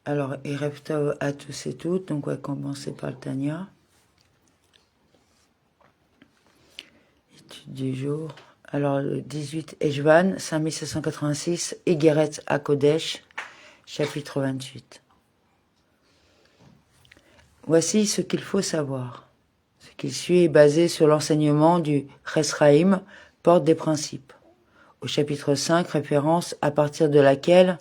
Alors, Erev Tov à tous et toutes, donc on va commencer par le Tanya. Étude du jour. Alors, le 18 Ejvan, 5786, Egeret à Kodesh, chapitre 28. Voici ce qu'il faut savoir. Ce qui suit est basé sur l'enseignement du Chesraïm, porte des principes. Au chapitre 5, référence à partir de laquelle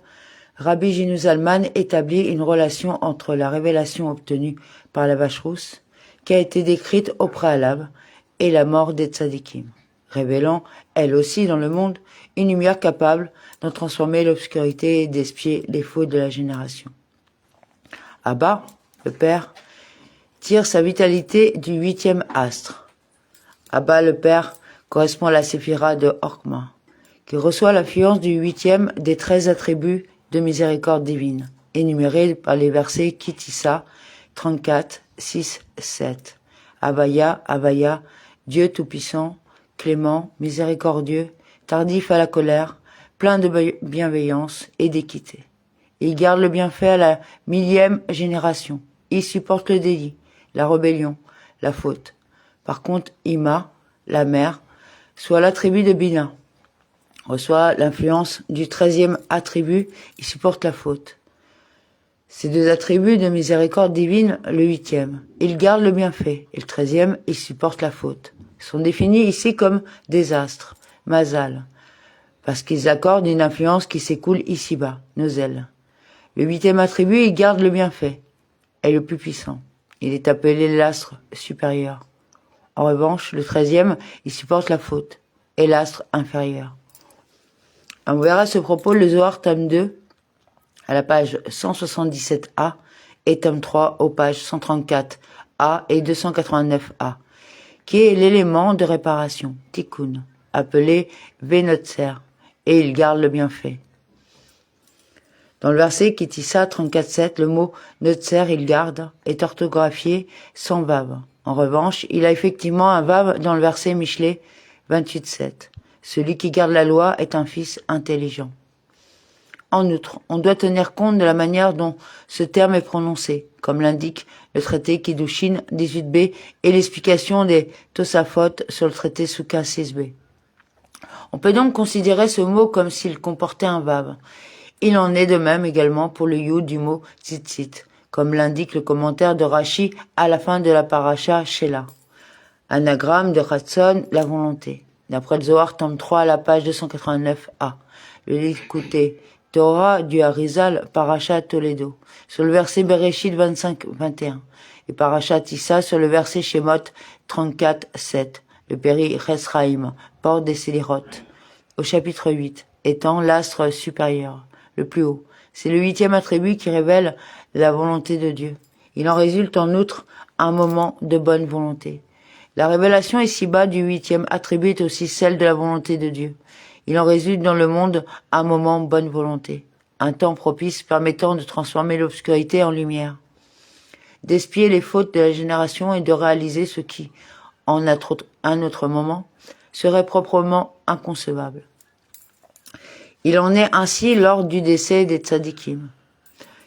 Rabbi Ginu Zalman établit une relation entre la révélation obtenue par la vache rousse, qui a été décrite au préalable, et la mort des tzadikim, révélant, elle aussi dans le monde, une lumière capable d'en transformer l'obscurité et d'espier les fautes de la génération. Abba, le père, tire sa vitalité du 8e astre. Abba, le père, correspond à la séphira de Orkma, qui reçoit l'influence du 8e des 13 attributs de miséricorde divine, énumérés par les versets Kitissa 34, 6, 7. Avaya, Avaya, Dieu tout-puissant, clément, miséricordieux, tardif à la colère, plein de bienveillance et d'équité. Il garde le bienfait à la 1000e génération. Il supporte le délit, la rébellion, la faute. Par contre, Ima, la mère, soit l'attribut de Bina, reçoit l'influence du 13e attribut, il supporte la faute. Ces deux attributs de miséricorde divine, le 8e, il garde le bienfait, et le 13e, il supporte la faute. Ils sont définis ici comme désastres, mazal, parce qu'ils accordent une influence qui s'écoule ici-bas, nozel. Le 8e attribut, il garde le bienfait, est le plus puissant. Il est appelé l'astre supérieur. En revanche, le 13e, il supporte la faute, est l'astre inférieur. On verra à ce propos le Zohar tome 2 à la page 177a et tome 3 aux pages 134a et 289a, qui est l'élément de réparation, tikkun, appelé Venotzer, et il garde le bienfait. Dans le verset Kitissa 34.7, le mot Notzer, il garde, est orthographié sans vav. En revanche, il a effectivement un vav dans le verset Michelet 28.7. Celui qui garde la loi est un fils intelligent. En outre, on doit tenir compte de la manière dont ce terme est prononcé, comme l'indique le traité Kiddushin 18b et l'explication des Tosafot sur le traité Souka 6b. On peut donc considérer ce mot comme s'il comportait un vav. Il en est de même également pour le yud du mot tzitzit, comme l'indique le commentaire de Rashi à la fin de la paracha Shelah. Anagramme de Ratson, la volonté. D'après le Zohar, tome 3 à la page 289a. Le Likutei Torah du Harizal, Parashat Toledo, sur le verset Bereshit 25-21. Et Parashat Issa sur le verset Shemot 34-7. Le Péri Chesraïm, porte des Sélirot. Au chapitre 8, étant l'astre supérieur, le plus haut. C'est le 8e attribut qui révèle la volonté de Dieu. Il en résulte en outre un moment de bonne volonté. La révélation ici-bas du 8e attribut est aussi celle de la volonté de Dieu. Il en résulte dans le monde un moment bonne volonté, un temps propice permettant de transformer l'obscurité en lumière, d'espier les fautes de la génération et de réaliser ce qui, en un autre moment, serait proprement inconcevable. Il en est ainsi lors du décès des tzadikim,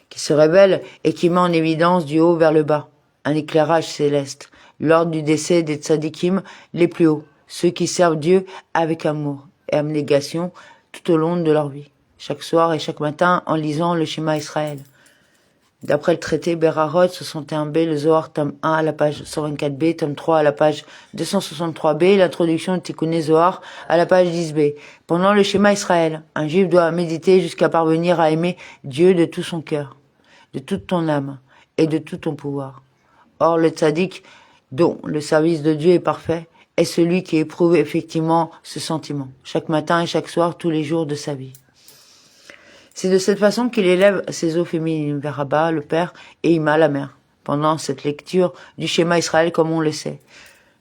qui se révèle et qui met en évidence du haut vers le bas, un éclairage céleste, lors du décès des tzadikim les plus hauts, ceux qui servent Dieu avec amour et abnégation tout au long de leur vie, chaque soir et chaque matin en lisant le Shema Israël. D'après le traité Berarot 61b, le Zohar tome 1 à la page 124b, tome 3 à la page 263b, l'introduction de Tikkuné Zohar à la page 10b. Pendant le Shema Israël, un juif doit méditer jusqu'à parvenir à aimer Dieu de tout son cœur, de toute ton âme et de tout ton pouvoir. Or, le tzaddik, dont le service de Dieu est parfait, est celui qui éprouve effectivement ce sentiment, chaque matin et chaque soir, tous les jours de sa vie. C'est de cette façon qu'il élève ses eaux féminines vers Abba, le père, et Ima, la mère, pendant cette lecture du schéma Israël comme on le sait.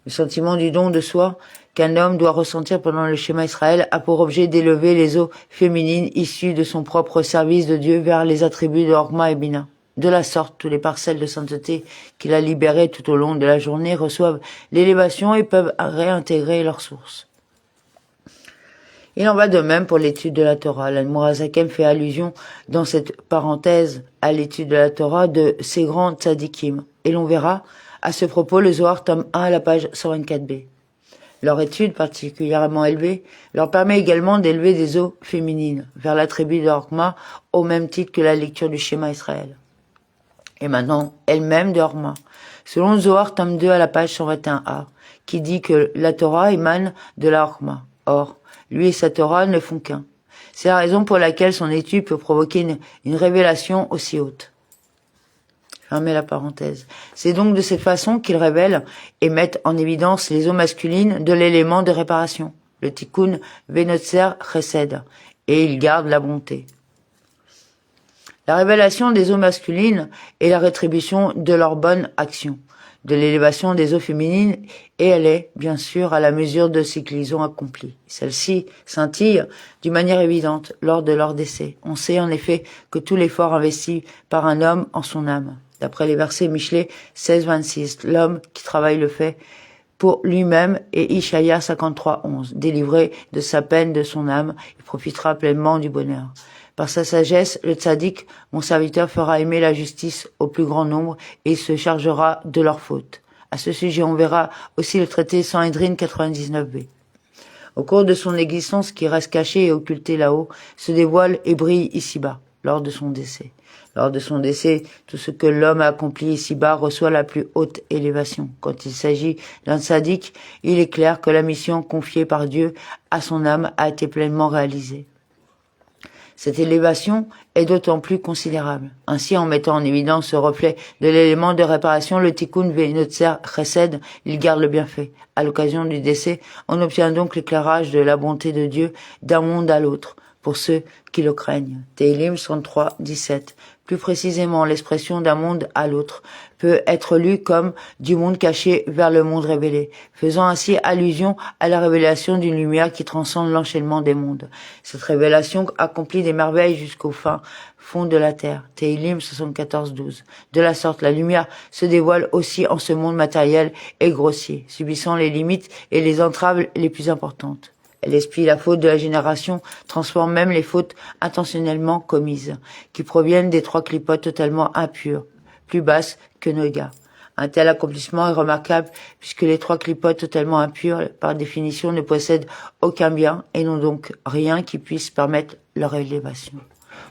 Le sentiment du don de soi qu'un homme doit ressentir pendant le schéma Israël a pour objet d'élever les eaux féminines issues de son propre service de Dieu vers les attributs de Orma et Bina. De la sorte, tous les parcelles de sainteté qu'il a libérées tout au long de la journée reçoivent l'élévation et peuvent réintégrer leur source. Il en va de même pour l'étude de la Torah. L'Admorazaken fait allusion dans cette parenthèse à l'étude de la Torah de ces grands tzadikim. Et l'on verra à ce propos le Zohar tome 1 à la page 124b. Leur étude particulièrement élevée leur permet également d'élever des eaux féminines vers la tribu de Horma au même titre que la lecture du schéma Israël. Et maintenant, elle-même de Horma. Selon le Zohar tome 2 à la page 121a, qui dit que la Torah émane de la Horma. Or, lui et sa Torah ne font qu'un. C'est la raison pour laquelle son étude peut provoquer une révélation aussi haute. Fermez la parenthèse. C'est donc de cette façon qu'il révèle et met en évidence les eaux masculines de l'élément de réparation, le tikkun venotzer chesed, et il garde la bonté. La révélation des eaux masculines est la rétribution de leur bonne action, de l'élévation des eaux féminines, et elle est, bien sûr, à la mesure de ce qu'ils ont accompli. Celle-ci scintille d'une manière évidente lors de leur décès. On sait en effet que tout l'effort investi par un homme en son âme. D'après les versets Michelet 16-26, l'homme qui travaille le fait pour lui-même, et Ishaïa 53-11, délivré de sa peine de son âme, il profitera pleinement du bonheur. Par sa sagesse, le tzaddik, mon serviteur, fera aimer la justice au plus grand nombre et il se chargera de leurs fautes. À ce sujet, on verra aussi le traité Sanhédrin 99b. Au cours de son existence, qui reste caché et occulté là-haut, se dévoile et brille ici-bas, lors de son décès. Lors de son décès, tout ce que l'homme a accompli ici-bas reçoit la plus haute élévation. Quand il s'agit d'un tzaddik, il est clair que la mission confiée par Dieu à son âme a été pleinement réalisée. Cette élévation est d'autant plus considérable. Ainsi, en mettant en évidence ce reflet de l'élément de réparation, le tikkun venotzer chesed, il garde le bienfait. À l'occasion du décès, on obtient donc l'éclairage de la bonté de Dieu d'un monde à l'autre, pour ceux qui le craignent. Tehillim 103, 17. Plus précisément, l'expression d'un monde à l'autre peut être lue comme du monde caché vers le monde révélé, faisant ainsi allusion à la révélation d'une lumière qui transcende l'enchaînement des mondes. Cette révélation accomplit des merveilles jusqu'au fin fond de la terre. Tehillim 74, 12. De la sorte, la lumière se dévoile aussi en ce monde matériel et grossier, subissant les limites et les entraves les plus importantes. Elle explie la faute de la génération, transforme même les fautes intentionnellement commises, qui proviennent des trois clipotes totalement impures, plus basses que Noga. Un tel accomplissement est remarquable puisque les trois clipotes totalement impures, par définition, ne possèdent aucun bien et n'ont donc rien qui puisse permettre leur élévation.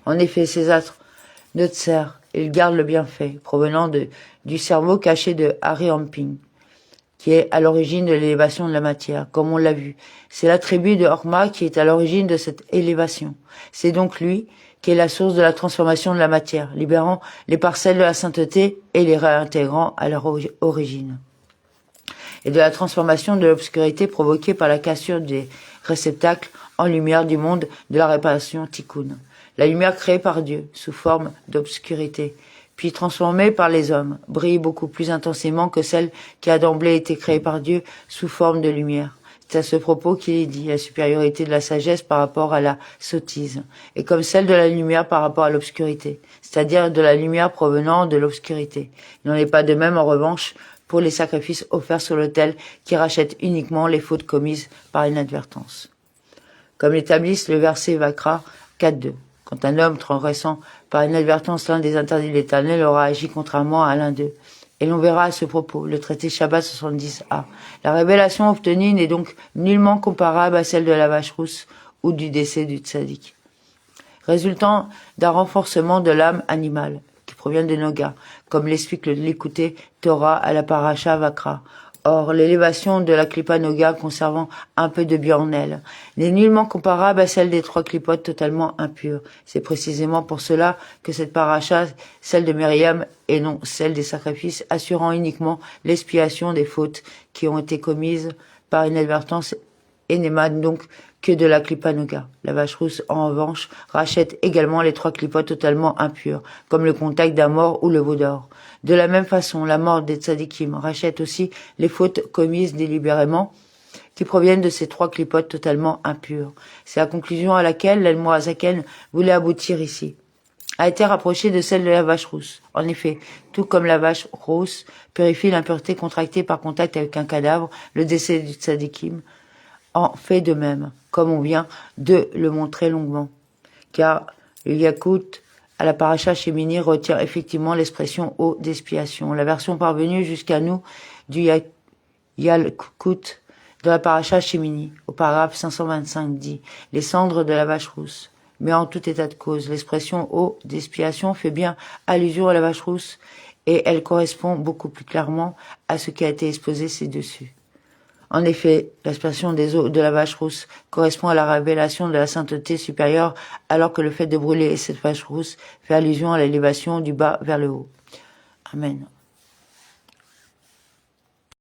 En effet, ces astres Notser, ils gardent le bienfait provenant du cerveau caché de Harry Amping, qui est à l'origine de l'élévation de la matière, comme on l'a vu. C'est l'attribut de Horma qui est à l'origine de cette élévation. C'est donc lui qui est la source de la transformation de la matière, libérant les parcelles de la sainteté et les réintégrant à leur origine. Et de la transformation de l'obscurité provoquée par la cassure des réceptacles en lumière du monde de la réparation tikkun. La lumière créée par Dieu, sous forme d'obscurité, puis transformée par les hommes, brille beaucoup plus intensément que celle qui a d'emblée été créée par Dieu sous forme de lumière. C'est à ce propos qu'il est dit la supériorité de la sagesse par rapport à la sottise, et comme celle de la lumière par rapport à l'obscurité, c'est-à-dire de la lumière provenant de l'obscurité. Il n'en est pas de même en revanche pour les sacrifices offerts sur l'autel qui rachètent uniquement les fautes commises par inadvertance. Comme l'établissent le verset Vakra 4.2. Quand un homme transgressant par inadvertance l'un des interdits de l'Éternel aura agi contrairement à l'un d'eux. Et l'on verra à ce propos le traité Shabbat 70a. La révélation obtenue n'est donc nullement comparable à celle de la vache rousse ou du décès du tzaddik. Résultant d'un renforcement de l'âme animale, qui provient de Noga, comme l'explique l'écouté Torah à la paracha Vakra. Or, l'élévation de la clipa Noga conservant un peu de bien en elle n'est nullement comparable à celle des trois clipotes totalement impures. C'est précisément pour cela que cette paracha, celle de Myriam et non celle des sacrifices, assurant uniquement l'expiation des fautes qui ont été commises par inadvertance et n'émane donc que de la clipa Noga. La vache rousse, en revanche, rachète également les trois clipotes totalement impures, comme le contact d'un mort ou le veau d'or. De la même façon, la mort des tzadikim rachète aussi les fautes commises délibérément, qui proviennent de ces trois clipotes totalement impures. C'est la conclusion à laquelle l'Admorazaken voulait aboutir ici. A été rapprochée de celle de la vache rousse. En effet, tout comme la vache rousse purifie l'impureté contractée par contact avec un cadavre, le décès du tzadikim en fait de même. comme on vient de le montrer longuement. Car le Yakout à la paracha Shemini retire effectivement l'expression eau d'expiation. La version parvenue jusqu'à nous du Yalkut de la paracha Shemini, au paragraphe 525, dit « les cendres de la vache rousse ». Mais en tout état de cause, l'expression eau d'expiation fait bien allusion à la vache rousse et elle correspond beaucoup plus clairement à ce qui a été exposé ci-dessus. En effet, l'expression des eaux de la vache rousse correspond à la révélation de la sainteté supérieure, alors que le fait de brûler cette vache rousse fait allusion à l'élévation du bas vers le haut. Amen.